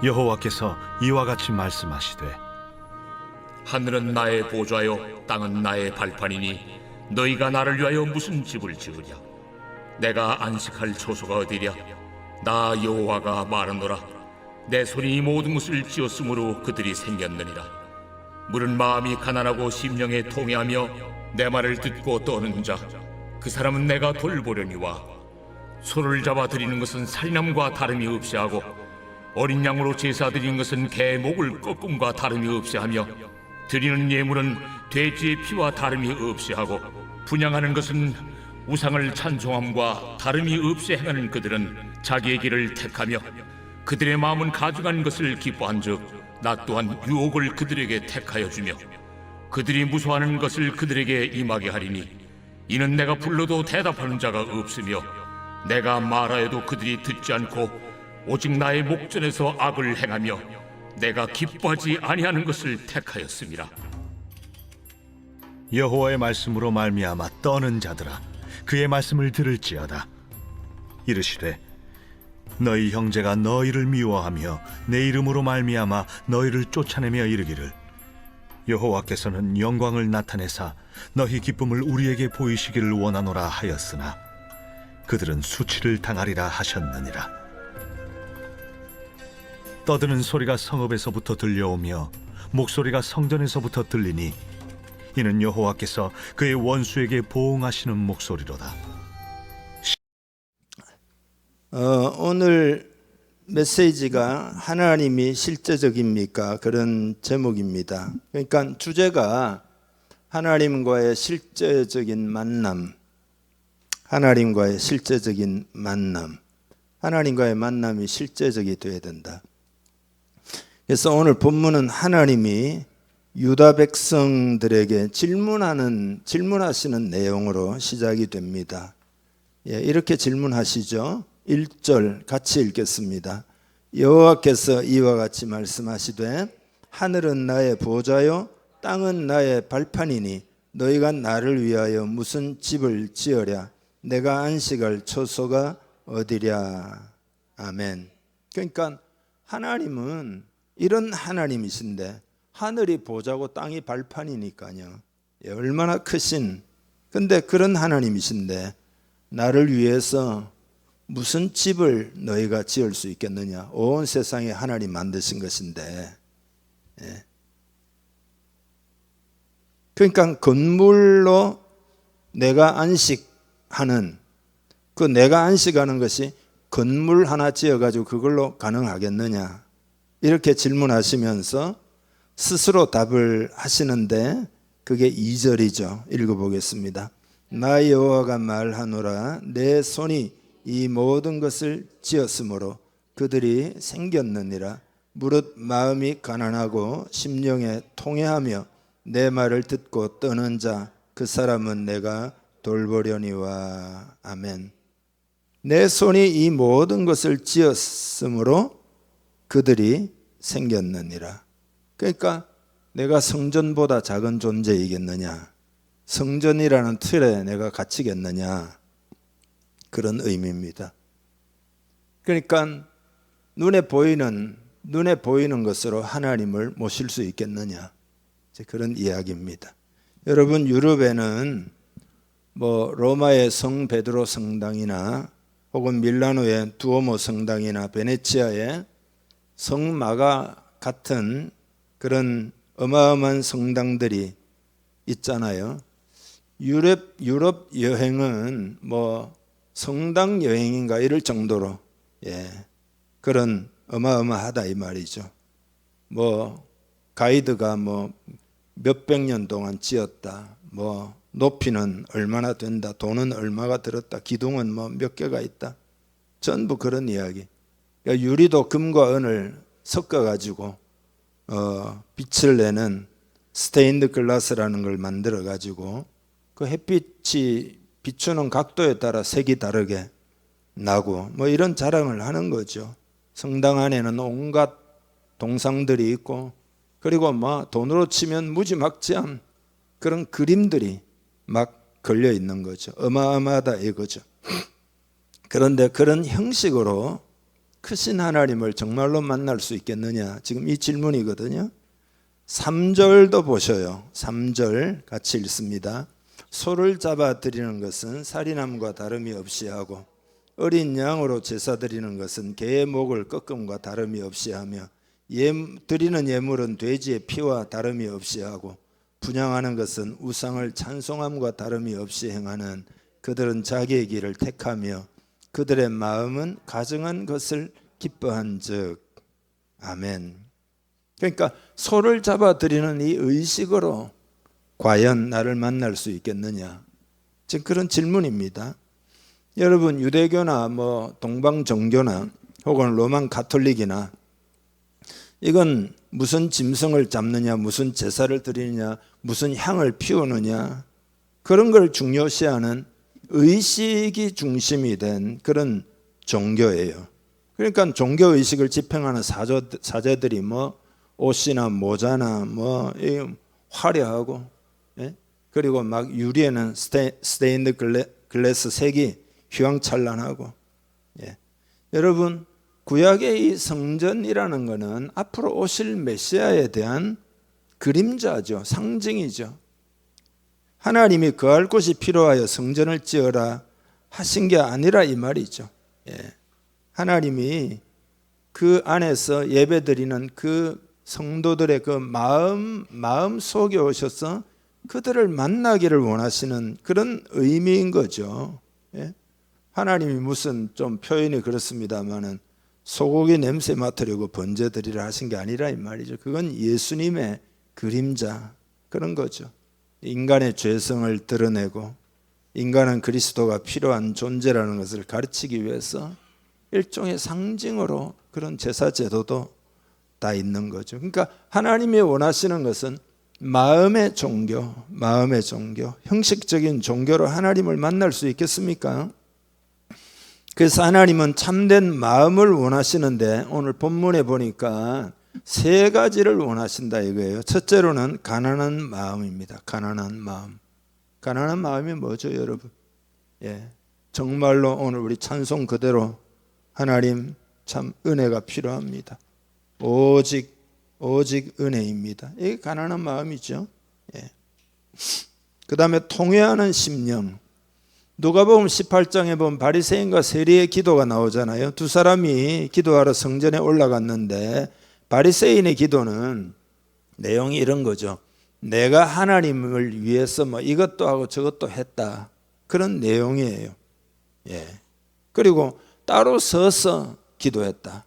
여호와께서 이와 같이 말씀하시되 하늘은 나의 보좌요 땅은 나의 발판이니 너희가 나를 위하여 무슨 집을 지으랴. 내가 안식할 초소가 어디랴. 나 여호와가 말하노라. 내 손이 이 모든 것을 지었으므로 그들이 생겼느니라. 물은 마음이 가난하고 심령에 통회하며 내 말을 듣고 떠는 자, 그 사람은 내가 돌보려니와 소를 잡아 드리는 것은 살인함과 다름이 없이 하고 어린 양으로 제사 드리는 것은 개 목을 꺾음과 다름이 없이 하며 드리는 예물은 돼지의 피와 다름이 없이 하고 분향하는 것은 우상을 찬송함과 다름이 없이 행하는 그들은 자기의 길을 택하며 그들의 마음은 가증한 것을 기뻐한즉 나 또한 유혹을 그들에게 택하여 주며 그들이 무서워하는 것을 그들에게 임하게 하리니 이는 내가 불러도 대답하는 자가 없으며 내가 말하여도 그들이 듣지 않고 오직 나의 목전에서 악을 행하며 내가 기뻐하지 아니하는 것을 택하였음이라. 여호와의 말씀으로 말미암아 떠는 자들아, 그의 말씀을 들을지어다. 이르시되 너희 형제가 너희를 미워하며 내 이름으로 말미암아 너희를 쫓아내며 이르기를 여호와께서는 영광을 나타내사 너희 기쁨을 우리에게 보이시기를 원하노라 하였으나 그들은 수치를 당하리라 하셨느니라. 떠드는 소리가 성읍에서부터 들려오며 목소리가 성전에서부터 들리니 이는 여호와께서 그의 원수에게 보응하시는 목소리로다. 오늘 메시지가 하나님이 실제적입니까? 그런 제목입니다. 그러니까 주제가 하나님과의 실제적인 만남, 하나님과의 실제적인 만남, 하나님과의 만남이 실제적이 되어야 된다. 그래서 오늘 본문은 하나님이 유다 백성들에게 질문하시는 내용으로 시작이 됩니다. 이렇게 질문하시죠. 1절 같이 읽겠습니다. 여호와께서 이와 같이 말씀하시되 하늘은 나의 보좌요 땅은 나의 발판이니 너희가 나를 위하여 무슨 집을 지으랴. 내가 안식할 초소가 어디랴. 아멘. 그러니까 하나님은 이런 하나님이신데 하늘이 보좌고 땅이 발판이니까요. 얼마나 크신, 근데 그런 하나님이신데 나를 위해서 무슨 집을 너희가 지을 수 있겠느냐. 온 세상에 하나님 만드신 것인데. 그러니까 건물로 내가 안식하는, 그 내가 안식하는 것이 건물 하나 지어가지고 그걸로 가능하겠느냐. 이렇게 질문하시면서 스스로 답을 하시는데 그게 2절이죠. 읽어보겠습니다. 나 여호와가 말하노라. 내 손이 이 모든 것을 지었으므로 그들이 생겼느니라. 무릇 마음이 가난하고 심령에 통회하며 내 말을 듣고 떠는 자, 그 사람은 내가 돌보려니와. 아멘. 내 손이 이 모든 것을 지었으므로 그들이 생겼느니라. 그러니까 내가 성전보다 작은 존재이겠느냐, 성전이라는 틀에 내가 갇히겠느냐, 그런 의미입니다. 그러니까 눈에 보이는 것으로 하나님을 모실 수 있겠느냐, 그런 이야기입니다. 여러분, 유럽에는 로마의 성 베드로 성당이나 혹은 밀라노의 두오모 성당이나 베네치아의 성마가 같은 그런 어마어마한 성당들이 있잖아요. 유럽 여행은 성당 여행인가 이럴 정도로 그런 어마어마하다 이 말이죠. 가이드가 몇백 년 동안 지었다, 높이는 얼마나 된다, 돈은 얼마가 들었다, 기둥은 몇 개가 있다, 전부 그런 이야기. 그러니까 유리도 금과 은을 섞어가지고 빛을 내는 스테인드 글라스라는 걸 만들어가지고 그 햇빛이 비추는 각도에 따라 색이 다르게 나고 이런 자랑을 하는 거죠. 성당 안에는 온갖 동상들이 있고, 그리고 돈으로 치면 무지막지한 그런 그림들이 막 걸려 있는 거죠. 어마어마하다 이거죠. 그런데 그런 형식으로 크신 하나님을 정말로 만날 수 있겠느냐? 지금 이 질문이거든요. 3절도 보셔요. 3절 같이 읽습니다. 소를 잡아 드리는 것은 살인함과 다름이 없이 하고 어린 양으로 제사 드리는 것은 개의 목을 꺾음과 다름이 없이 하며 드리는 예물은 돼지의 피와 다름이 없이 하고 분향하는 것은 우상을 찬송함과 다름이 없이 행하는 그들은 자기의 길을 택하며 그들의 마음은 가증한 것을 기뻐한즉. 아멘. 그러니까 소를 잡아 드리는 이 의식으로 과연 나를 만날 수 있겠느냐? 지금 그런 질문입니다. 여러분 유대교나 뭐 동방 종교나 혹은 로만 가톨릭이나 이건 무슨 짐승을 잡느냐, 무슨 제사를 드리느냐, 무슨 향을 피우느냐 그런 걸 중요시하는 의식이 중심이 된 그런 종교예요. 그러니까 종교 의식을 집행하는 사제들이 뭐 옷이나 모자나 뭐 화려하고, 예? 그리고 막 유리에는 스테인드 글래스 색이 휘황찬란하고, 예. 여러분 구약의 이 성전이라는 것은 앞으로 오실 메시아에 대한 그림자죠. 상징이죠. 하나님이 거할 곳이 필요하여 성전을 지어라 하신 게 아니라 이 말이죠. 예. 하나님이 그 안에서 예배드리는 그 성도들의 그 마음 속에 오셔서 그들을 만나기를 원하시는 그런 의미인 거죠. 예? 하나님이 무슨 좀 표현이 그렇습니다만은 소고기 냄새 맡으려고 번제드리라 하신 게 아니라 이 말이죠. 그건 예수님의 그림자 그런 거죠. 인간의 죄성을 드러내고 인간은 그리스도가 필요한 존재라는 것을 가르치기 위해서 일종의 상징으로 그런 제사 제도도 다 있는 거죠. 그러니까 하나님이 원하시는 것은 마음의 종교, 형식적인 종교로 하나님을 만날 수 있겠습니까? 그래서 하나님은 참된 마음을 원하시는데 오늘 본문에 보니까 세 가지를 원하신다 이거예요. 첫째로는 가난한 마음입니다. 가난한 마음. 가난한 마음이 뭐죠, 여러분? 예, 정말로 오늘 우리 찬송 그대로 하나님 참 은혜가 필요합니다. 오직 은혜입니다. 이게 가난한 마음이죠. 예. 그 다음에 통회하는 심령. 누가복음 18장에 보면 바리새인과 세리의 기도가 나오잖아요. 두 사람이 기도하러 성전에 올라갔는데 바리새인의 기도는 내용이 이런 거죠. 내가 하나님을 위해서 뭐 이것도 하고 저것도 했다. 그런 내용이에요. 예. 그리고 따로 서서 기도했다.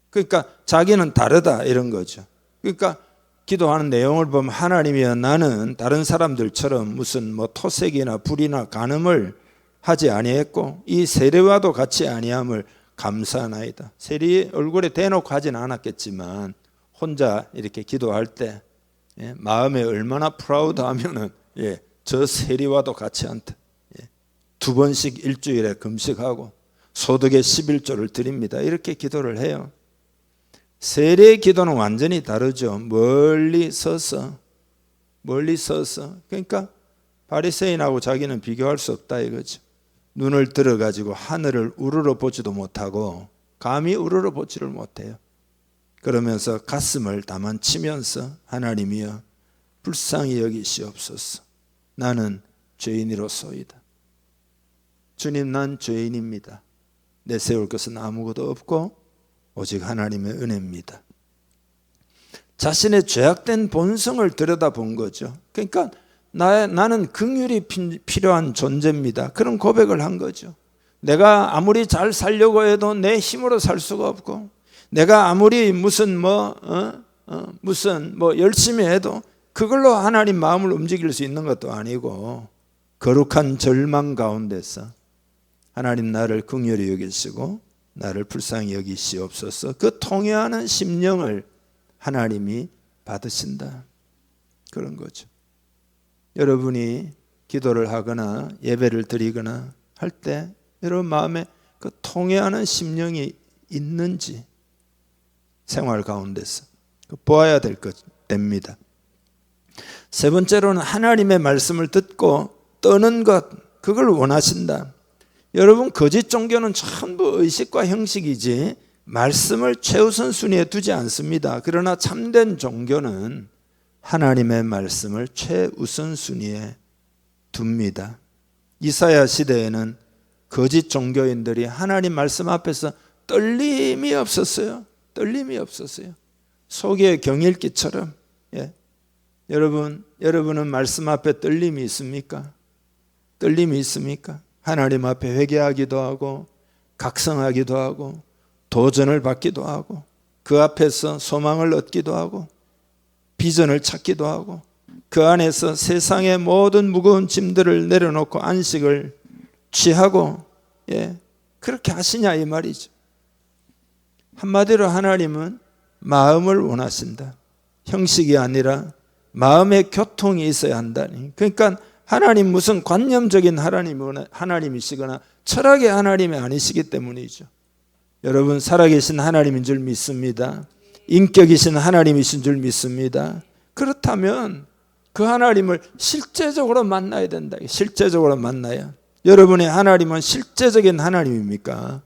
그러니까 자기는 다르다 이런 거죠. 그러니까 기도하는 내용을 보면 하나님이여 나는 다른 사람들처럼 무슨 뭐 토색이나 불이나 간음을 하지 아니했고 이 세리와도 같이 아니함을 감사하나이다. 세리 얼굴에 대놓고 하진 않았겠지만 혼자 이렇게 기도할 때 마음에 얼마나 프라우드하면은 저 세리와도 같이 않다. 2번씩 일주일에 금식하고 소득의 11조를 드립니다. 이렇게 기도를 해요. 세리의 기도는 완전히 다르죠. 멀리 서서 그러니까 바리새인하고 자기는 비교할 수 없다 이거죠. 눈을 들어가지고 하늘을 우러러 보지도 못하고 감히 우러러 보지를 못해요. 그러면서 가슴을 다만치면서 하나님이여 불쌍히 여기시옵소서. 나는 죄인이로소이다. 주님 난 죄인입니다. 내세울 것은 아무것도 없고 오직 하나님의 은혜입니다. 자신의 죄악된 본성을 들여다본 거죠. 그러니까 나는 긍휼이 필요한 존재입니다. 그런 고백을 한 거죠. 내가 아무리 잘 살려고 해도 내 힘으로 살 수가 없고 내가 아무리 무슨 열심히 해도 그걸로 하나님 마음을 움직일 수 있는 것도 아니고 거룩한 절망 가운데서 하나님 나를 긍휼히 여기시고 나를 불쌍히 여기시옵소서. 그 통회하는 심령을 하나님이 받으신다. 그런 거죠. 여러분이 기도를 하거나 예배를 드리거나 할 때 여러분 마음에 그 통회하는 심령이 있는지 생활 가운데서 보아야 될 것 됩니다. 세 번째로는 하나님의 말씀을 듣고 떠는 것, 그걸 원하신다. 여러분 거짓 종교는 전부 의식과 형식이지 말씀을 최우선 순위에 두지 않습니다. 그러나 참된 종교는 하나님의 말씀을 최우선 순위에 둡니다. 이사야 시대에는 거짓 종교인들이 하나님 말씀 앞에서 떨림이 없었어요. 떨림이 없었어요. 속에 경일기처럼. 예. 여러분은 말씀 앞에 떨림이 있습니까? 떨림이 있습니까? 하나님 앞에 회개하기도 하고 각성하기도 하고 도전을 받기도 하고 그 앞에서 소망을 얻기도 하고 비전을 찾기도 하고 그 안에서 세상의 모든 무거운 짐들을 내려놓고 안식을 취하고 그렇게 하시냐 이 말이죠. 한마디로 하나님은 마음을 원하신다. 형식이 아니라 마음의 교통이 있어야 한다니. 그러니까 하나님 무슨 관념적인 하나님이시거나 철학의 하나님이 아니시기 때문이죠. 여러분 살아계신 하나님인 줄 믿습니다. 인격이신 하나님이신 줄 믿습니다. 그렇다면 그 하나님을 실제적으로 만나야 된다. 실제적으로 만나야. 여러분의 하나님은 실제적인 하나님입니까?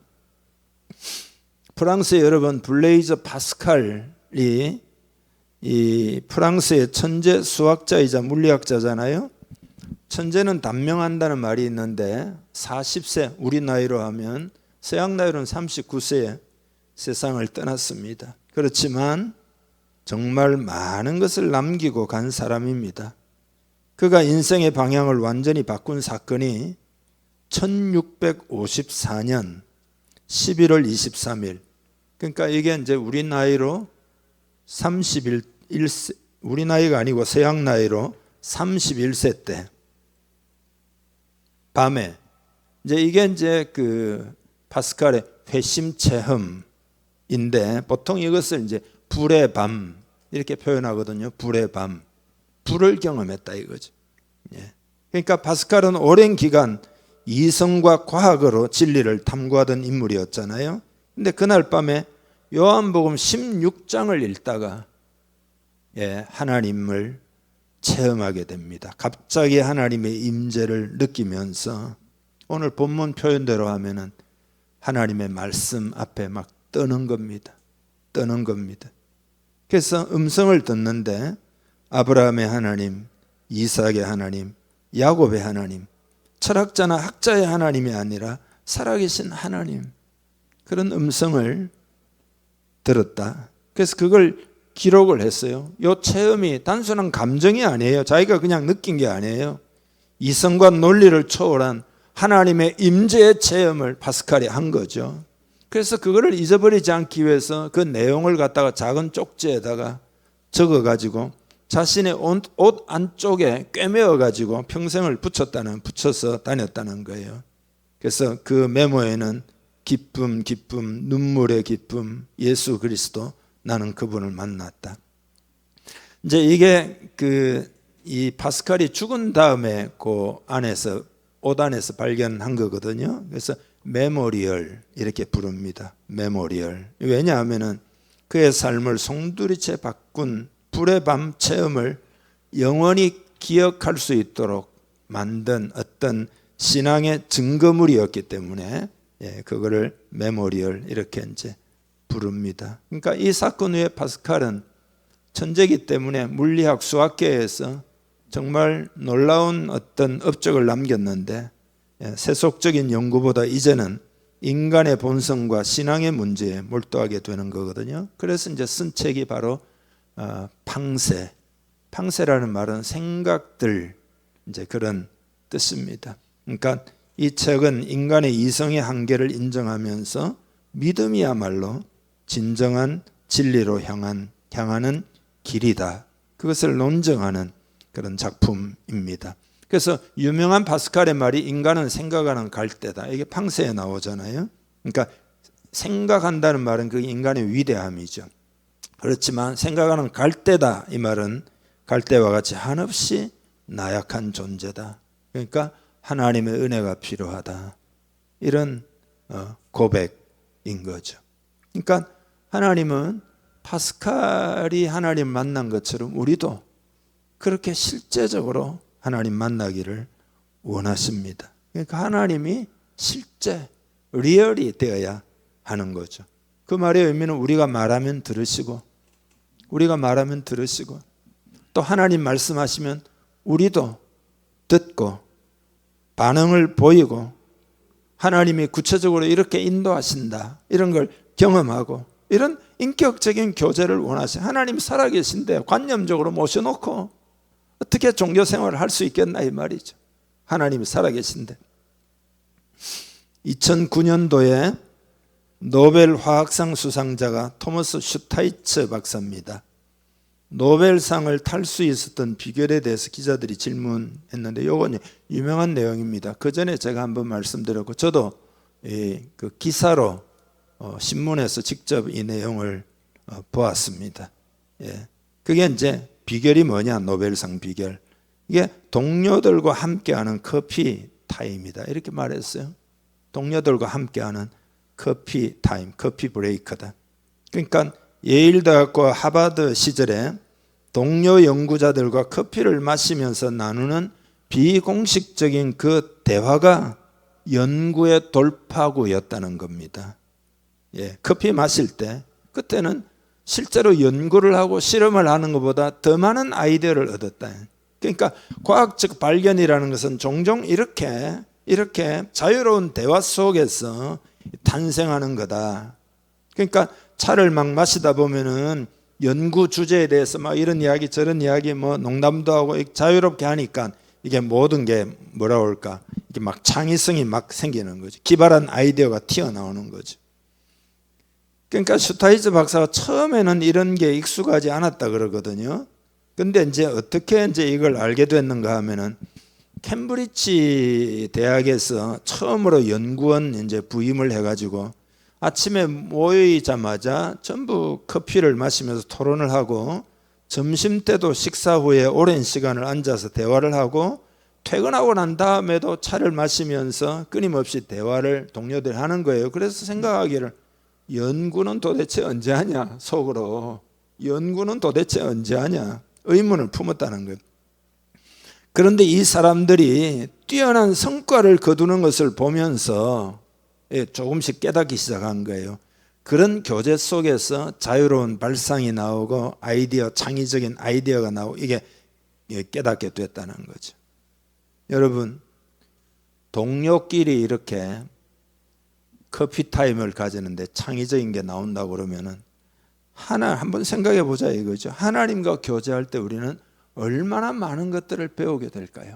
프랑스의 여러분 블레이즈 파스칼이 이 프랑스의 천재 수학자이자 물리학자잖아요. 천재는 단명한다는 말이 있는데 40세 우리 나이로 하면 서양 나이로는 39세에 세상을 떠났습니다. 그렇지만 정말 많은 것을 남기고 간 사람입니다. 그가 인생의 방향을 완전히 바꾼 사건이 1654년 11월 23일. 그러니까 이게 이제 우리 나이로 31세, 우리 나이가 아니고 서양 나이로 31세 때 밤에 이게 이제 그 파스칼의 회심 체험인데 보통 이것을 이제 불의 밤 이렇게 표현하거든요. 불의 밤. 불을 경험했다 이거죠. 그러니까 파스칼은 오랜 기간 이성과 과학으로 진리를 탐구하던 인물이었잖아요. 근데 그날 밤에 요한복음 16장을 읽다가 하나님을 체험하게 됩니다. 갑자기 하나님의 임재를 느끼면서 오늘 본문 표현대로 하면은 하나님의 말씀 앞에 막 떠는 겁니다. 떠는 겁니다. 그래서 음성을 듣는데 아브라함의 하나님, 이삭의 하나님, 야곱의 하나님, 철학자나 학자의 하나님이 아니라 살아계신 하나님, 그런 음성을 들었다. 그래서 그걸 기록을 했어요. 이 체험이 단순한 감정이 아니에요. 자기가 그냥 느낀 게 아니에요. 이성과 논리를 초월한 하나님의 임재의 체험을 파스칼이 한 거죠. 그래서 그거를 잊어버리지 않기 위해서 그 내용을 갖다가 작은 쪽지에다가 적어가지고 자신의 옷 안쪽에 꿰매어가지고 평생을 붙여서 다녔다는 거예요. 그래서 그 메모에는 기쁨, 눈물의 기쁨, 예수 그리스도, 나는 그분을 만났다. 이제 이게 이 파스칼이 죽은 다음에 그 안에서 옷 안에서 발견한 거거든요. 그래서 메모리얼 이렇게 부릅니다. 메모리얼. 왜냐하면은 그의 삶을 송두리째 바꾼 불의 밤 체험을 영원히 기억할 수 있도록 만든 어떤 신앙의 증거물이었기 때문에 그거를 메모리얼 이렇게 이제 부릅니다. 그러니까 이 사건 후에 파스칼은 천재이기 때문에 물리학 수학계에서 정말 놀라운 어떤 업적을 남겼는데 세속적인 연구보다 이제는 인간의 본성과 신앙의 문제에 몰두하게 되는 거거든요. 그래서 이제 쓴 책이 바로 팡세. 팡세라는 말은 생각들 이제 그런 뜻입니다. 그러니까 이 책은 인간의 이성의 한계를 인정하면서 믿음이야말로 진정한 진리로 향하는 길이다. 그것을 논증하는 그런 작품입니다. 그래서 유명한 파스칼의 말이 인간은 생각하는 갈대다. 이게 팡세에 나오잖아요. 그러니까 생각한다는 말은 그 인간의 위대함이죠. 그렇지만 생각하는 갈대다. 이 말은 갈대와 같이 한없이 나약한 존재다. 그러니까 하나님의 은혜가 필요하다. 이런 고백인 거죠. 그러니까 하나님은 파스칼이 하나님 만난 것처럼 우리도 그렇게 실제적으로 하나님 만나기를 원하십니다. 그러니까 하나님이 실제 리얼이 되어야 하는 거죠. 그 말의 의미는 우리가 말하면 들으시고, 우리가 말하면 들으시고, 또 하나님 말씀하시면 우리도 듣고 반응을 보이고, 하나님이 구체적으로 이렇게 인도하신다, 이런 걸 경험하고, 이런 인격적인 교제를 원하세요. 하나님 살아계신데 관념적으로 모셔놓고 어떻게 종교생활을 할 수 있겠나 이 말이죠. 하나님이 살아계신데. 2009년도에 노벨 화학상 수상자가 토머스 슈타이처 박사입니다. 노벨상을 탈 수 있었던 비결에 대해서 기자들이 질문했는데, 이건 유명한 내용입니다. 그 전에 제가 한번 말씀드렸고, 저도 그 기사로 신문에서 직접 이 내용을 보았습니다. 그게 이제 비결이 뭐냐, 노벨상 비결. 이게 동료들과 함께하는 커피 타임이다, 이렇게 말했어요. 동료들과 함께하는 커피 타임, 커피 브레이크다. 그러니까 예일대학과 하버드 시절에 동료 연구자들과 커피를 마시면서 나누는 비공식적인 그 대화가 연구의 돌파구였다는 겁니다. 커피 마실 때 그때는 실제로 연구를 하고 실험을 하는 것보다 더 많은 아이디어를 얻었다. 그러니까 과학적 발견이라는 것은 종종 이렇게 자유로운 대화 속에서 탄생하는 거다. 그러니까 차를 막 마시다 보면은 연구 주제에 대해서 막 이런 이야기 저런 이야기 뭐 농담도 하고 자유롭게 하니까 이게 모든 게 뭐라 그럴까, 이게 막 창의성이 막 생기는 거죠. 기발한 아이디어가 튀어나오는 거죠. 그러니까 슈타이처 박사가 처음에는 이런 게 익숙하지 않았다 그러거든요. 근데 이제 어떻게 이제 이걸 알게 됐는가 하면은, 캠브리지 대학에서 처음으로 연구원 이제 부임을 해가지고 아침에 모이자마자 전부 커피를 마시면서 토론을 하고, 점심 때도 식사 후에 오랜 시간을 앉아서 대화를 하고, 퇴근하고 난 다음에도 차를 마시면서 끊임없이 대화를 동료들 하는 거예요. 그래서 생각하기를, 연구는 도대체 언제 하냐, 속으로 연구는 도대체 언제 하냐 의문을 품었다는 거예요. 그런데 이 사람들이 뛰어난 성과를 거두는 것을 보면서 조금씩 깨닫기 시작한 거예요. 그런 교제 속에서 자유로운 발상이 나오고 아이디어, 창의적인 아이디어가 나오고, 이게 깨닫게 됐다는 거죠. 여러분, 동료끼리 이렇게 커피 타임을 가지는데 창의적인 게 나온다고 그러면은, 한번 생각해 보자 이거죠. 하나님과 교제할 때 우리는 얼마나 많은 것들을 배우게 될까요?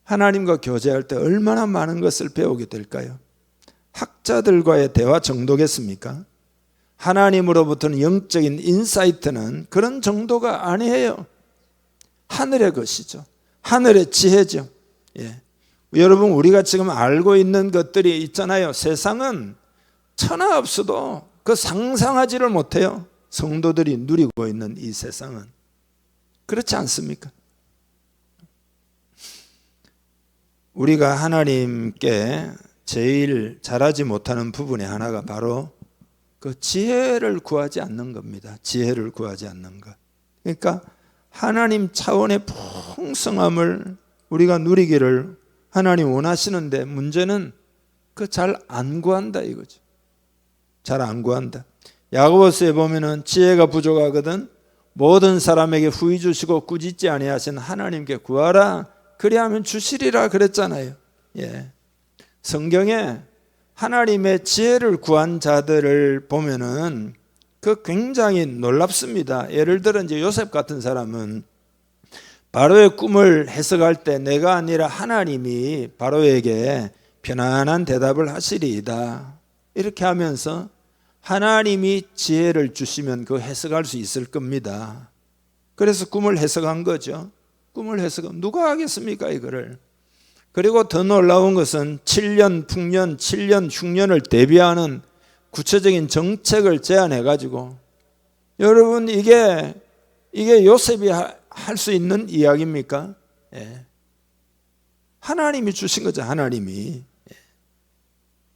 하나님과 교제할 때 얼마나 많은 것을 배우게 될까요? 학자들과의 대화 정도겠습니까? 하나님으로부터는 영적인 인사이트는 그런 정도가 아니에요. 하늘의 것이죠. 하늘의 지혜죠. 여러분, 우리가 지금 알고 있는 것들이 있잖아요. 세상은 천하 없어도 그 상상하지를 못해요. 성도들이 누리고 있는 이 세상은. 그렇지 않습니까? 우리가 하나님께 제일 잘하지 못하는 부분의 하나가 바로 그 지혜를 구하지 않는 겁니다. 지혜를 구하지 않는 것. 그러니까 하나님 차원의 풍성함을 우리가 누리기를 하나님 원하시는데, 문제는 그 잘 안 구한다 이거죠. 잘 안 구한다. 야고보서에 보면은 지혜가 부족하거든 모든 사람에게 후히 주시고 꾸짖지 아니하신 하나님께 구하라, 그리하면 주시리라 그랬잖아요. 성경에 하나님의 지혜를 구한 자들을 보면은 그 굉장히 놀랍습니다. 예를 들어 이제 요셉 같은 사람은 바로의 꿈을 해석할 때 내가 아니라 하나님이 바로에게 편안한 대답을 하시리이다, 이렇게 하면서 하나님이 지혜를 주시면 그 해석할 수 있을 겁니다. 그래서 꿈을 해석한 거죠. 꿈을 해석하면 누가 하겠습니까 이거를. 그리고 더 놀라운 것은 7년 풍년, 7년 흉년을 대비하는 구체적인 정책을 제안해 가지고, 여러분 이게 요셉이 할 수 있는 이야기입니까? 하나님이 주신 거죠. 하나님이.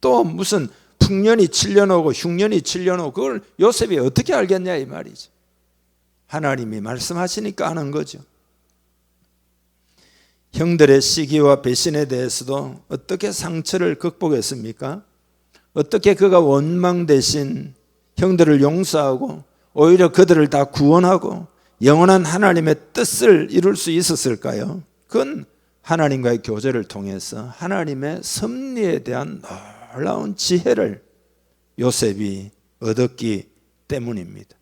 또 무슨 풍년이 7년 오고 흉년이 7년 오고 그걸 요셉이 어떻게 알겠냐 이 말이죠. 하나님이 말씀하시니까 하는 거죠. 형들의 시기와 배신에 대해서도 어떻게 상처를 극복했습니까? 어떻게 그가 원망 대신 형들을 용서하고 오히려 그들을 다 구원하고 영원한 하나님의 뜻을 이룰 수 있었을까요? 그건 하나님과의 교제를 통해서 하나님의 섭리에 대한 놀라운 지혜를 요셉이 얻었기 때문입니다.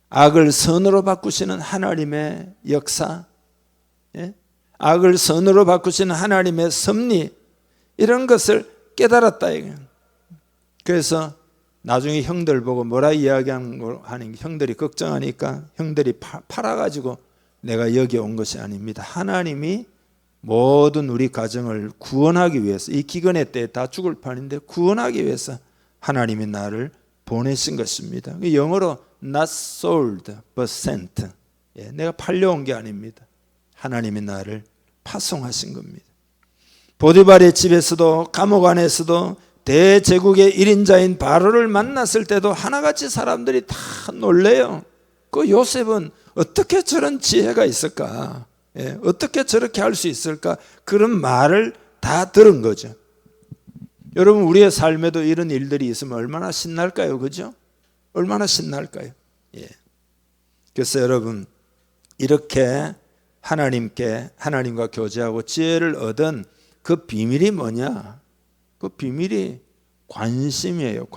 악을 선으로 바꾸시는 하나님의 역사, 악을 선으로 바꾸시는 하나님의 섭리, 이런 것을 깨달았다 이거예요. 그래서 나중에 형들 보고 뭐라 이야기하는 걸 하는 게, 형들이 걱정하니까 형들이 팔아가지고 내가 여기 온 것이 아닙니다. 하나님이 모든 우리 가정을 구원하기 위해서, 이 기근의 때에 다 죽을 판인데 구원하기 위해서 하나님이 나를 보내신 것입니다. 영어로 not sold but sent. 내가 팔려온 게 아닙니다. 하나님이 나를 파송하신 겁니다. 보디발의 집에서도 감옥 안에서도 대제국의 1인자인 바로를 만났을 때도 하나같이 사람들이 다 놀래요. 그 요셉은 어떻게 저런 지혜가 있을까? 어떻게 저렇게 할 수 있을까? 그런 말을 다 들은 거죠. 여러분, 우리의 삶에도 이런 일들이 있으면 얼마나 신날까요? 그죠? 얼마나 신날까요? 그래서 여러분, 이렇게 하나님과 교제하고 지혜를 얻은 그 비밀이 뭐냐? 그 비밀이 관심이에요.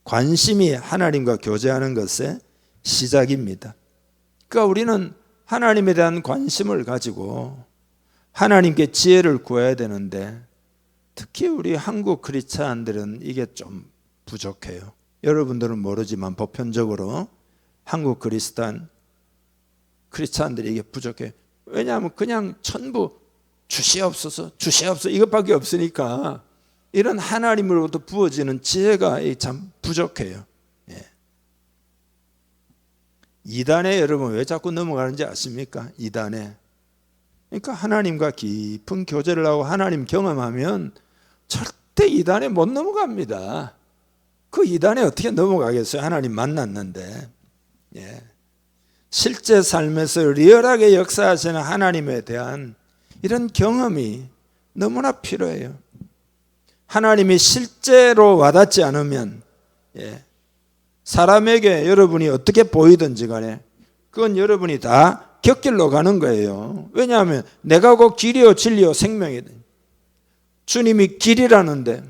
관심이 하나님과 교제하는 것의 시작입니다. 그러니까 우리는 하나님에 대한 관심을 가지고 하나님께 지혜를 구해야 되는데, 특히 우리 한국 크리스찬들은 이게 좀 부족해요. 여러분들은 모르지만 보편적으로 한국 크리스찬들이 이게 부족해요. 왜냐하면 그냥 전부 주시옵소서 이것밖에 없으니까 이런 하나님으로부터 부어지는 지혜가 참 부족해요. 이단에 여러분 왜 자꾸 넘어가는지 아십니까? 이단에. 그러니까 하나님과 깊은 교제를 하고 하나님 경험하면 절대 이단에 못 넘어갑니다. 그 이단에 어떻게 넘어가겠어요? 하나님 만났는데. 실제 삶에서 리얼하게 역사하시는 하나님에 대한 이런 경험이 너무나 필요해요. 하나님이 실제로 와닿지 않으면 사람에게 여러분이 어떻게 보이든지 간에 그건 여러분이 다 곁길로 가는 거예요. 왜냐하면 내가 곧 길이요 진리요 생명이다. 주님이 길이라는데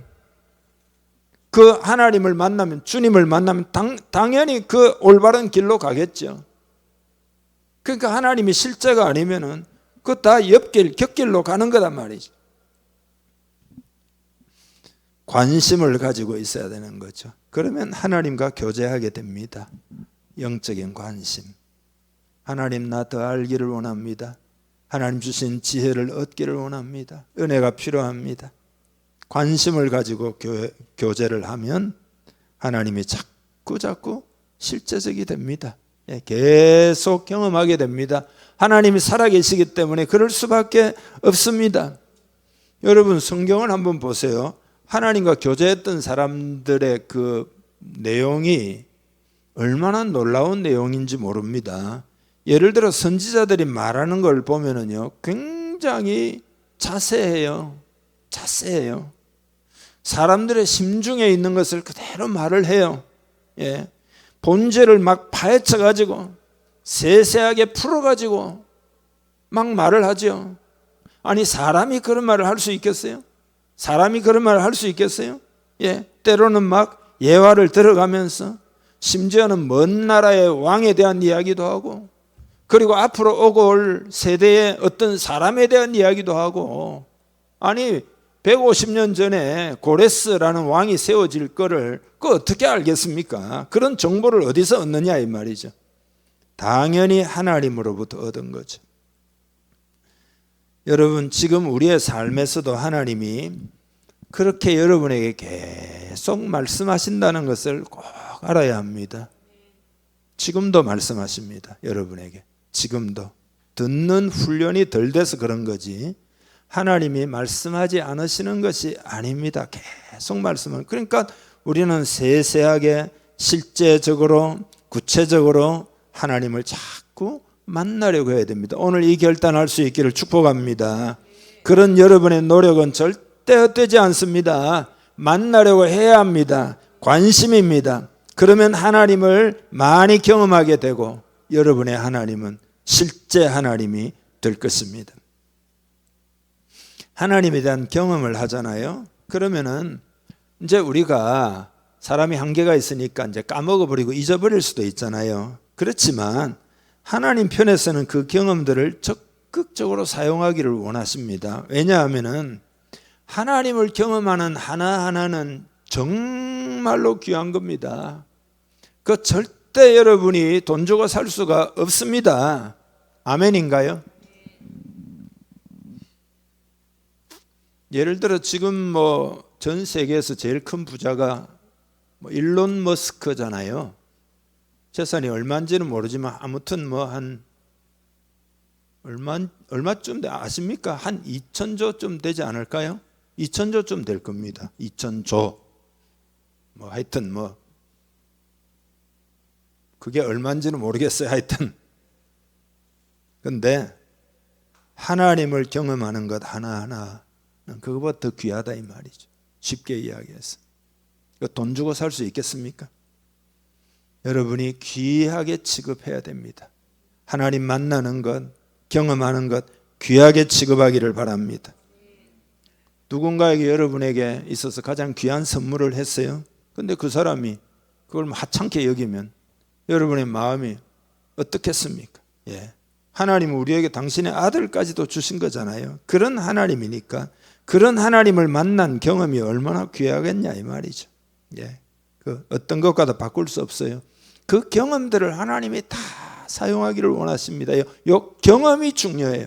그 하나님을 만나면, 주님을 만나면 당연히 그 올바른 길로 가겠죠. 그러니까 하나님이 실제가 아니면은 그거 다 옆길, 곁길로 가는 거단 말이죠. 관심을 가지고 있어야 되는 거죠. 그러면 하나님과 교제하게 됩니다. 영적인 관심. 하나님 나 더 알기를 원합니다. 하나님 주신 지혜를 얻기를 원합니다. 은혜가 필요합니다. 관심을 가지고 교제를 하면 하나님이 자꾸 실제적이 됩니다. 계속 경험하게 됩니다. 하나님이 살아계시기 때문에 그럴 수밖에 없습니다. 여러분, 성경을 한번 보세요. 하나님과 교제했던 사람들의 그 내용이 얼마나 놀라운 내용인지 모릅니다. 예를 들어 선지자들이 말하는 걸 보면은요, 굉장히 자세해요. 사람들의 심중에 있는 것을 그대로 말을 해요. 본질을 막 파헤쳐 가지고 세세하게 풀어 가지고 막 말을 하죠. 아니, 사람이 그런 말을 할 수 있겠어요? 때로는 막 예화를 들어가면서 심지어는 먼 나라의 왕에 대한 이야기도 하고, 그리고 앞으로 오고 올 세대의 어떤 사람에 대한 이야기도 하고, 아니 150년 전에 고레스라는 왕이 세워질 거를 그거 어떻게 알겠습니까? 그런 정보를 어디서 얻느냐 이 말이죠. 당연히 하나님으로부터 얻은 거죠. 여러분, 지금 우리의 삶에서도 하나님이 그렇게 여러분에게 계속 말씀하신다는 것을 꼭 알아야 합니다. 지금도 말씀하십니다. 여러분에게. 지금도. 듣는 훈련이 덜 돼서 그런 거지 하나님이 말씀하지 않으시는 것이 아닙니다. 계속 말씀을. 그러니까 우리는 세세하게 실제적으로 구체적으로 하나님을 자꾸 만나려고 해야 됩니다. 오늘 이 결단할 수 있기를 축복합니다. 그런 여러분의 노력은 절대 헛되지 않습니다. 만나려고 해야 합니다. 관심입니다. 그러면 하나님을 많이 경험하게 되고 여러분의 하나님은 실제 하나님이 될 것입니다. 하나님에 대한 경험을 하잖아요. 그러면은 이제 우리가 사람이 한계가 있으니까 이제 까먹어버리고 잊어버릴 수도 있잖아요. 그렇지만 하나님 편에서는 그 경험들을 적극적으로 사용하기를 원하십니다. 왜냐하면은 하나님을 경험하는 하나하나는 정말로 귀한 겁니다. 그 절대 여러분이 돈 주고 살 수가 없습니다. 아멘인가요? 예를 들어 지금 뭐 전 세계에서 제일 큰 부자가 뭐 일론 머스크잖아요. 재산이 얼마인지는 모르지만 아무튼 뭐 한 얼마쯤 아십니까? 한 2천조쯤 되지 않을까요? 2천조쯤 될 겁니다. 2천조. 뭐 하여튼 뭐 그게 얼마인지는 모르겠어요. 하여튼 근데 하나님을 경험하는 것 하나하나 그거보다 더 귀하다 이 말이죠. 쉽게 이야기해서 돈 주고 살 수 있겠습니까? 여러분이 귀하게 취급해야 됩니다. 하나님 만나는 것, 경험하는 것 귀하게 취급하기를 바랍니다. 누군가에게 여러분에게 있어서 가장 귀한 선물을 했어요. 근데 그 사람이 그걸 하찮게 여기면 여러분의 마음이 어떻겠습니까? 예. 하나님은 우리에게 당신의 아들까지도 주신 거잖아요. 그런 하나님이니까 그런 하나님을 만난 경험이 얼마나 귀하겠냐 이 말이죠. 예. 그 어떤 것과도 바꿀 수 없어요. 그 경험들을 하나님이 다 사용하기를 원하십니다. 요 경험이 중요해요.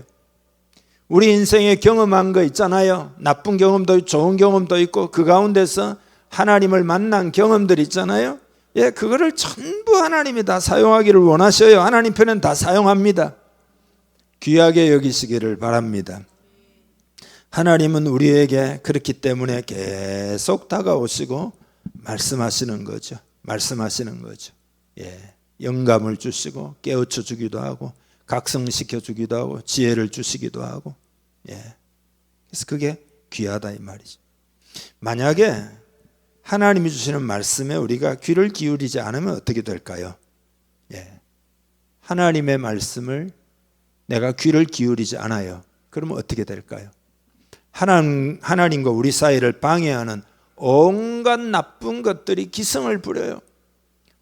우리 인생에 경험한 거 있잖아요. 나쁜 경험도 있고 좋은 경험도 있고 그 가운데서 하나님을 만난 경험들 있잖아요. 예, 그거를 전부 하나님이 다 사용하기를 원하셔요. 하나님 편은 다 사용합니다. 귀하게 여기시기를 바랍니다. 하나님은 우리에게 그렇기 때문에 계속 다가오시고 말씀하시는 거죠. 말씀하시는 거죠. 예, 영감을 주시고 깨우쳐 주기도 하고 각성시켜 주기도 하고 지혜를 주시기도 하고 예, 그래서 그게 귀하다 이 말이죠. 만약에 하나님이 주시는 말씀에 우리가 귀를 기울이지 않으면 어떻게 될까요? 예, 하나님의 말씀을 내가 귀를 기울이지 않아요. 그러면 어떻게 될까요? 하나님과 우리 사이를 방해하는 온갖 나쁜 것들이 기승을 부려요.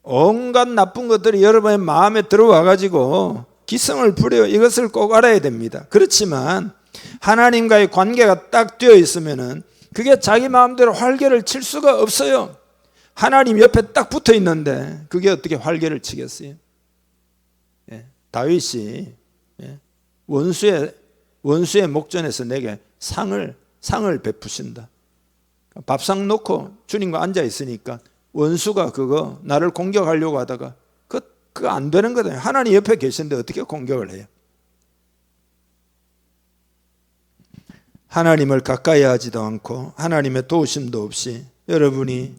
온갖 나쁜 것들이 여러분의 마음에 들어와 가지고 기승을 부려요. 이것을 꼭 알아야 됩니다. 그렇지만 하나님과의 관계가 딱 되어 있으면은 그게 자기 마음대로 활개를 칠 수가 없어요. 하나님 옆에 딱 붙어 있는데 그게 어떻게 활개를 치겠어요? 예, 다윗이 예, 원수의 목전에서 내게 상을 베푸신다. 밥상 놓고 주님과 앉아 있으니까 원수가 그거 나를 공격하려고 하다가 그거 안 되는 거다. 하나님 옆에 계신데 어떻게 공격을 해요? 하나님을 가까이 하지도 않고 하나님의 도우심도 없이 여러분이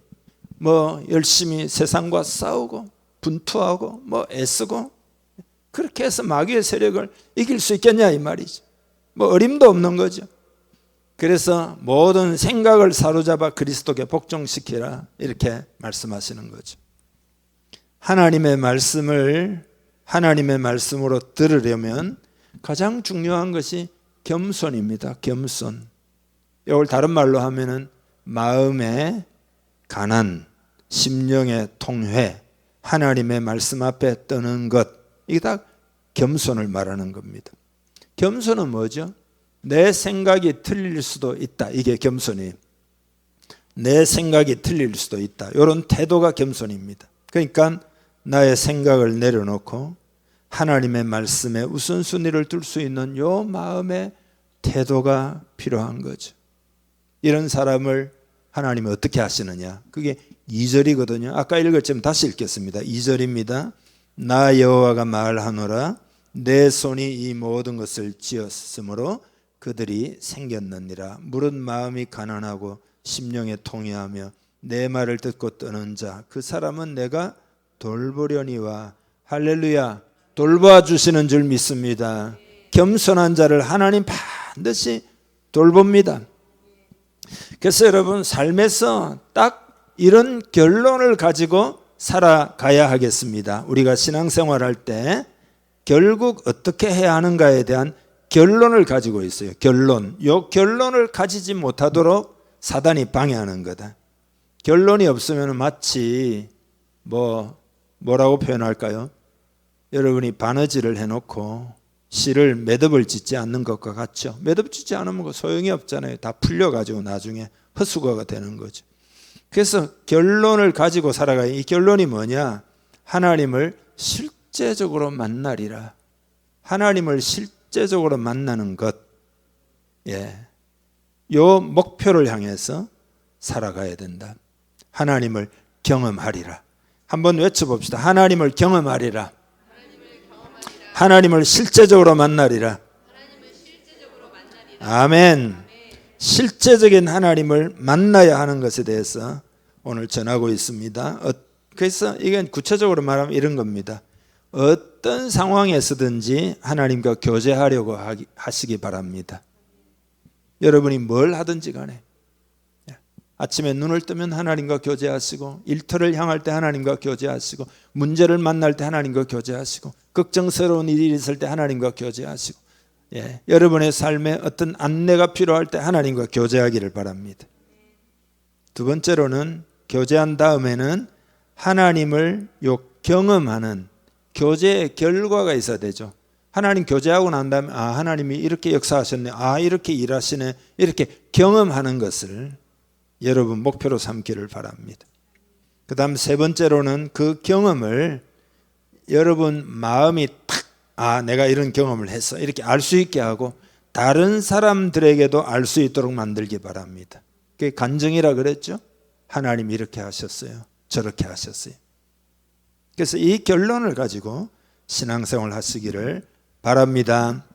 뭐 열심히 세상과 싸우고 분투하고 뭐 애쓰고 그렇게 해서 마귀의 세력을 이길 수 있겠냐 이 말이죠. 뭐 어림도 없는 거죠. 그래서 모든 생각을 사로잡아 그리스도께 복종시키라 이렇게 말씀하시는 거죠. 하나님의 말씀을 하나님의 말씀으로 들으려면 가장 중요한 것이 겸손입니다. 겸손. 이걸 다른 말로 하면은 마음의 가난, 심령의 통회, 하나님의 말씀 앞에 떠는 것, 이게 다 겸손을 말하는 겁니다. 겸손은 뭐죠? 내 생각이 틀릴 수도 있다. 이게 겸손이에요. 내 생각이 틀릴 수도 있다. 이런 태도가 겸손입니다. 그러니까 나의 생각을 내려놓고 하나님의 말씀에 우선순위를 둘 수 있는 요 마음의 태도가 필요한 거죠. 이런 사람을 하나님이 어떻게 하시느냐? 그게 2절이거든요. 아까 읽었지만 다시 읽겠습니다. 2절입니다. 나 여호와가 말하노라 내 손이 이 모든 것을 지었으므로 그들이 생겼느니라. 무릇 마음이 가난하고 심령에 통회하며 내 말을 듣고 떠는 자 그 사람은 내가 돌보려니와 할렐루야 돌봐주시는 줄 믿습니다. 겸손한 자를 하나님 반드시 돌봅니다. 그래서 여러분 삶에서 딱 이런 결론을 가지고 살아가야 하겠습니다. 우리가 신앙생활할 때 결국 어떻게 해야 하는가에 대한 결론을 가지고 있어요. 결론. 이 결론을 가지지 못하도록 사단이 방해하는 거다. 결론이 없으면 마치 뭐라고 표현할까요? 여러분이 바느질을 해놓고 실을 매듭을 짓지 않는 것과 같죠. 매듭 짓지 않으면 소용이 없잖아요. 다 풀려가지고 나중에 헛수고가 되는 거죠. 그래서 결론을 가지고 살아가요. 이 결론이 뭐냐? 하나님을 실제적으로 만나리라. 하나님을 실제적으로 만나는 것. 요 목표를 향해서 살아가야 된다. 하나님을 경험하리라. 한번 외쳐봅시다. 하나님을 경험하리라. 하나님을 실제적으로 만나리라. 아멘. 실제적인 하나님을 만나야 하는 것에 대해서 오늘 전하고 있습니다. 그래서 이건 구체적으로 말하면 이런 겁니다. 어떤 상황에서든지 하나님과 교제하려고 하시기 바랍니다. 여러분이 뭘 하든지 간에 아침에 눈을 뜨면 하나님과 교제하시고, 일터를 향할 때 하나님과 교제하시고, 문제를 만날 때 하나님과 교제하시고, 걱정스러운 일이 있을 때 하나님과 교제하시고, 여러분의 삶에 어떤 안내가 필요할 때 하나님과 교제하기를 바랍니다. 두 번째로는 교제한 다음에는 하나님을 경험하는 교제의 결과가 있어야 되죠. 하나님 교제하고 난 다음에 하나님이 이렇게 역사하셨네, 이렇게 일하시네, 이렇게 경험하는 것을 여러분 목표로 삼기를 바랍니다. 그 다음 세 번째로는 그 경험을 여러분 마음이 내가 이런 경험을 했어, 이렇게 알 수 있게 하고 다른 사람들에게도 알 수 있도록 만들기 바랍니다. 그게 간증이라 그랬죠. 하나님이 이렇게 하셨어요, 저렇게 하셨어요. 그래서 이 결론을 가지고 신앙생활 하시기를 바랍니다.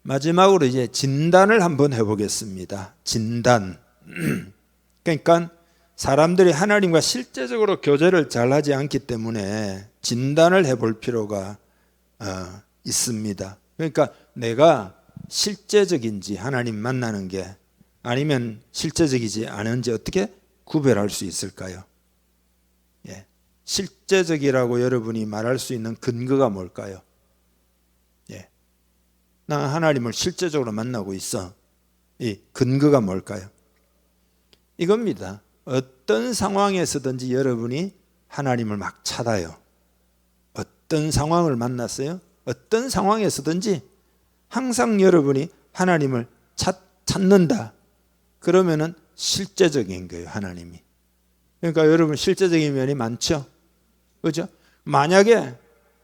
마지막으로 이제 진단을 한번 해보겠습니다. 진단. 그러니까 사람들이 하나님과 실제적으로 교제를 잘하지 않기 때문에 진단을 해볼 필요가 있습니다. 그러니까 내가 실제적인지 하나님 만나는 게 아니면 실제적이지 않은지 어떻게 구별할 수 있을까요? 실제적이라고 여러분이 말할 수 있는 근거가 뭘까요? 나 하나님을 실제적으로 만나고 있어. 이 근거가 뭘까요? 이겁니다. 어떤 상황에서든지 여러분이 하나님을 막 찾아요. 어떤 상황을 만났어요? 어떤 상황에서든지 항상 여러분이 하나님을 찾는다. 그러면은 실제적인 거예요, 하나님이. 그러니까 여러분 실제적인 면이 많죠? 그죠? 만약에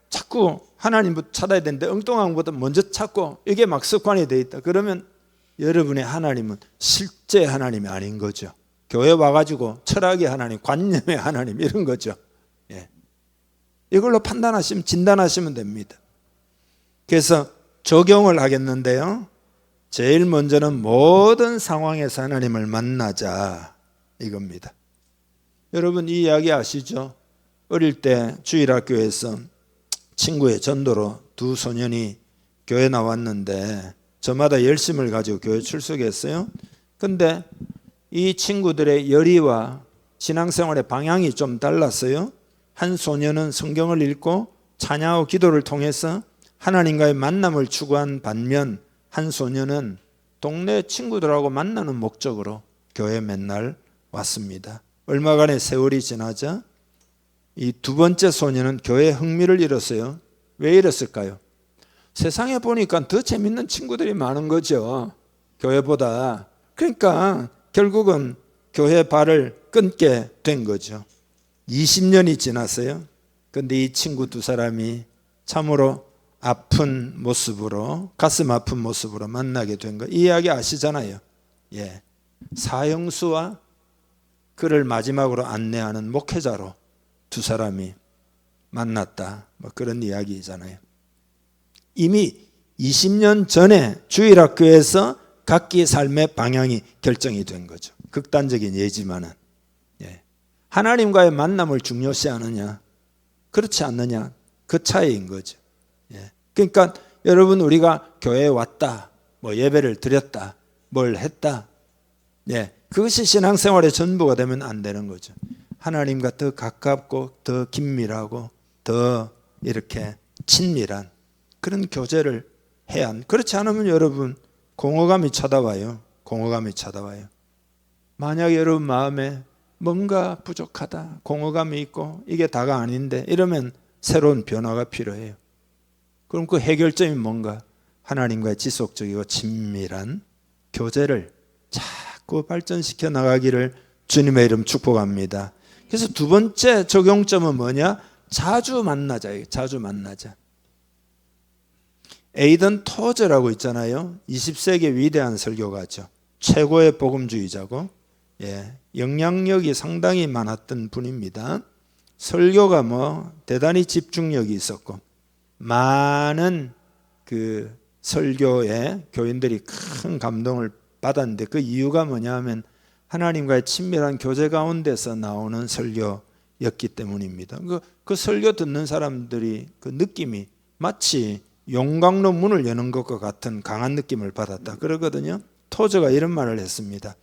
자꾸 하나님부터 찾아야 되는데 엉뚱한 것보다 먼저 찾고 이게 막 습관이 되어 있다. 그러면 여러분의 하나님은 실제 하나님이 아닌 거죠. 교회 와가지고 철학의 하나님, 관념의 하나님 이런 거죠. 이걸로 판단하시면, 진단하시면 됩니다. 그래서 적용을 하겠는데요. 제일 먼저는 모든 상황에서 하나님을 만나자 이겁니다. 여러분 이 이야기 아시죠? 어릴 때 주일학교에서 친구의 전도로 두 소년이 교회 나왔는데 저마다 열심을 가지고 교회 출석했어요. 근데 이 친구들의 열의와 신앙생활의 방향이 좀 달랐어요. 한 소년은 성경을 읽고 찬양하고 기도를 통해서 하나님과의 만남을 추구한 반면 한 소년은 동네 친구들하고 만나는 목적으로 교회에 맨날 왔습니다. 얼마간의 세월이 지나자 이 두 번째 소년은 교회에 흥미를 잃었어요. 왜 잃었을까요? 세상에 보니까 더 재밌는 친구들이 많은 거죠, 교회보다. 그러니까 결국은 교회 발을 끊게 된 거죠. 20년이 지났어요. 그런데 이 친구 두 사람이 참으로 아픈 모습으로, 가슴 아픈 모습으로 만나게 된 거예요. 이 이야기 아시잖아요. 사형수와 그를 마지막으로 안내하는 목회자로 두 사람이 만났다. 그런 이야기잖아요. 이미 20년 전에 주일학교에서 각기 삶의 방향이 결정이 된 거죠. 극단적인 예지만은. 하나님과의 만남을 중요시 하느냐, 그렇지 않느냐, 그 차이인 거죠. 그러니까 여러분 우리가 교회에 왔다, 예배를 드렸다, 뭘 했다, 그것이 신앙생활의 전부가 되면 안 되는 거죠. 하나님과 더 가깝고 더 긴밀하고 더 이렇게 친밀한 그런 교제를 해야 합니다. 그렇지 않으면 여러분 공허감이 찾아와요. 공허감이 찾아와요. 만약 여러분 마음에 뭔가 부족하다, 공허감이 있고 이게 다가 아닌데 이러면 새로운 변화가 필요해요. 그럼 그 해결점이 뭔가? 하나님과의 지속적이고 친밀한 교제를 자꾸 발전시켜 나가기를 주님의 이름 축복합니다. 그래서 두 번째 적용점은 뭐냐? 자주 만나자. 자주 만나자. 에이던 토저라고 있잖아요. 20세기 위대한 설교가죠. 최고의 복음주의자고 영향력이 상당히 많았던 분입니다. 설교가 대단히 집중력이 있었고 많은 그 설교에 교인들이 큰 감동을 받았는데 그 이유가 뭐냐 하면 하나님과의 친밀한 교제 가운데서 나오는 설교였기 때문입니다. 그 설교 듣는 사람들이 그 느낌이 마치 용광로 문을 여는 것과 같은 강한 느낌을 받았다 그러거든요. 토저가 이런 말을 했습니다.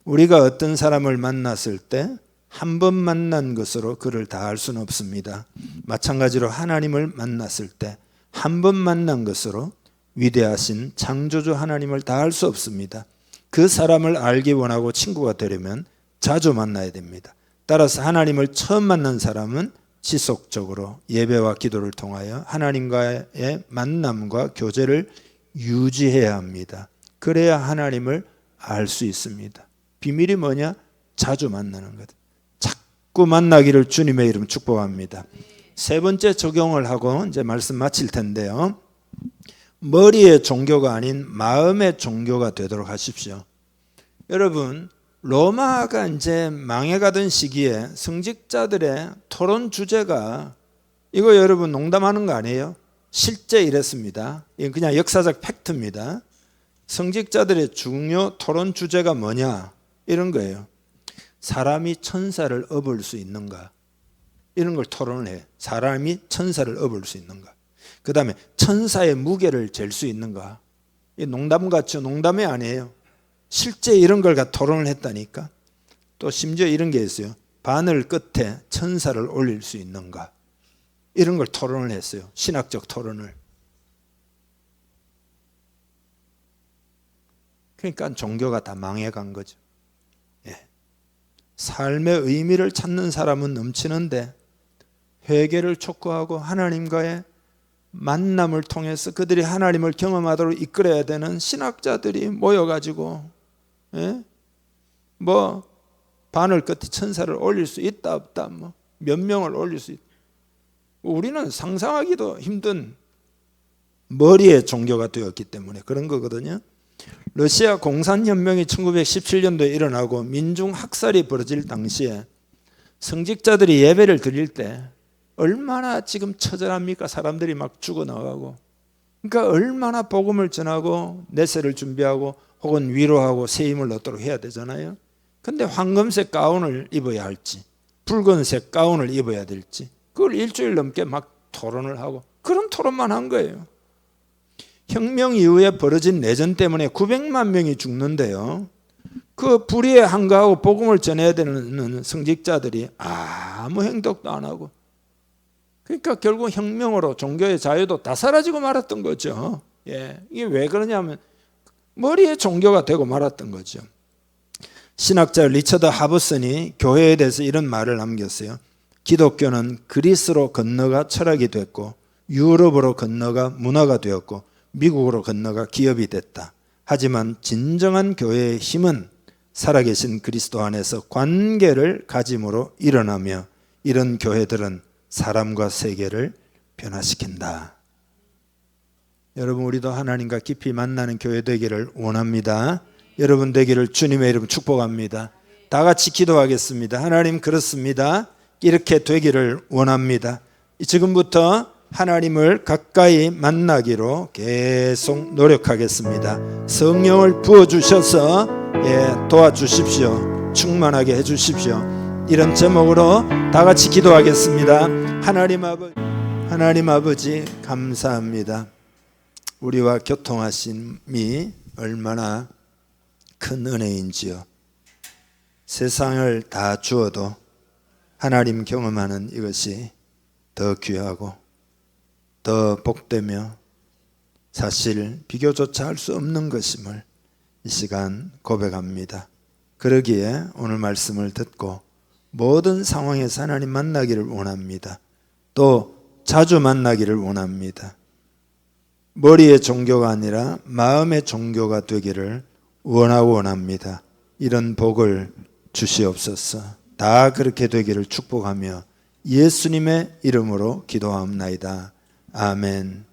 우리가 어떤 사람을 만났을 때 한 번 만난 것으로 그를 다 알 수는 없습니다. 마찬가지로 하나님을 만났을 때 한 번 만난 것으로 위대하신 창조주 하나님을 다 알 수 없습니다. 그 사람을 알기 원하고 친구가 되려면 자주 만나야 됩니다. 따라서 하나님을 처음 만난 사람은 지속적으로 예배와 기도를 통하여 하나님과의 만남과 교제를 유지해야 합니다. 그래야 하나님을 알 수 있습니다. 비밀이 뭐냐? 자주 만나는 것. 자꾸 만나기를 주님의 이름 축복합니다. 세 번째 적용을 하고 이제 말씀 마칠 텐데요. 머리의 종교가 아닌 마음의 종교가 되도록 하십시오. 여러분, 로마가 이제 망해가던 시기에 성직자들의 토론 주제가 이거 여러분 농담하는 거 아니에요? 실제 이랬습니다. 이건 그냥 역사적 팩트입니다. 성직자들의 중요 토론 주제가 뭐냐? 이런 거예요. 사람이 천사를 업을 수 있는가? 이런 걸 토론을 해. 사람이 천사를 업을 수 있는가? 그 다음에 천사의 무게를 잴 수 있는가? 이 농담 같죠? 농담이 아니에요. 실제 이런 걸 토론을 했다니까. 또 심지어 이런 게 있어요. 바늘 끝에 천사를 올릴 수 있는가? 이런 걸 토론을 했어요. 신학적 토론을. 그러니까 종교가 다 망해간 거죠. 삶의 의미를 찾는 사람은 넘치는데 회개를 촉구하고 하나님과의 만남을 통해서 그들이 하나님을 경험하도록 이끌어야 되는 신학자들이 모여가지고 바늘 끝에 천사를 올릴 수 있다 없다 몇 명을 올릴 수 있다. 우리는 상상하기도 힘든 머리의 종교가 되었기 때문에 그런 거거든요. 러시아 공산혁명이 1917년도에 일어나고 민중학살이 벌어질 당시에 성직자들이 예배를 드릴 때 얼마나 지금 처절합니까? 사람들이 막 죽어나가고. 그러니까 얼마나 복음을 전하고 내세를 준비하고 혹은 위로하고 새 힘을 얻도록 해야 되잖아요. 근데 황금색 가운을 입어야 할지 붉은색 가운을 입어야 될지 그걸 일주일 넘게 막 토론을 하고 그런 토론만 한 거예요. 혁명 이후에 벌어진 내전 때문에 900만 명이 죽는데요. 그 불의에 한가하고 복음을 전해야 되는 성직자들이 아무 행동도 안 하고 그러니까 결국 혁명으로 종교의 자유도 다 사라지고 말았던 거죠. 이게 왜 그러냐면 머리에 종교가 되고 말았던 거죠. 신학자 리처드 하버슨이 교회에 대해서 이런 말을 남겼어요. 기독교는 그리스로 건너가 철학이 됐고 유럽으로 건너가 문화가 되었고 미국으로 건너가 기업이 됐다. 하지만 진정한 교회의 힘은 살아계신 그리스도 안에서 관계를 가짐으로 일어나며 이런 교회들은 사람과 세계를 변화시킨다. 여러분 우리도 하나님과 깊이 만나는 교회 되기를 원합니다. 여러분 되기를 주님의 이름 축복합니다. 다 같이 기도하겠습니다. 하나님 그렇습니다. 이렇게 되기를 원합니다. 지금부터 하나님을 가까이 만나기로 계속 노력하겠습니다. 성령을 부어주셔서 도와주십시오. 충만하게 해주십시오. 이런 제목으로 다 같이 기도하겠습니다. 하나님 아버지 감사합니다. 우리와 교통하심이 얼마나 큰 은혜인지요. 세상을 다 주어도 하나님 경험하는 이것이 더 귀하고 더 복되며 사실 비교조차 할 수 없는 것임을 이 시간 고백합니다. 그러기에 오늘 말씀을 듣고 모든 상황에서 하나님 만나기를 원합니다. 또 자주 만나기를 원합니다. 머리의 종교가 아니라 마음의 종교가 되기를 원합니다. 이런 복을 주시옵소서. 다 그렇게 되기를 축복하며 예수님의 이름으로 기도하옵나이다. 아멘.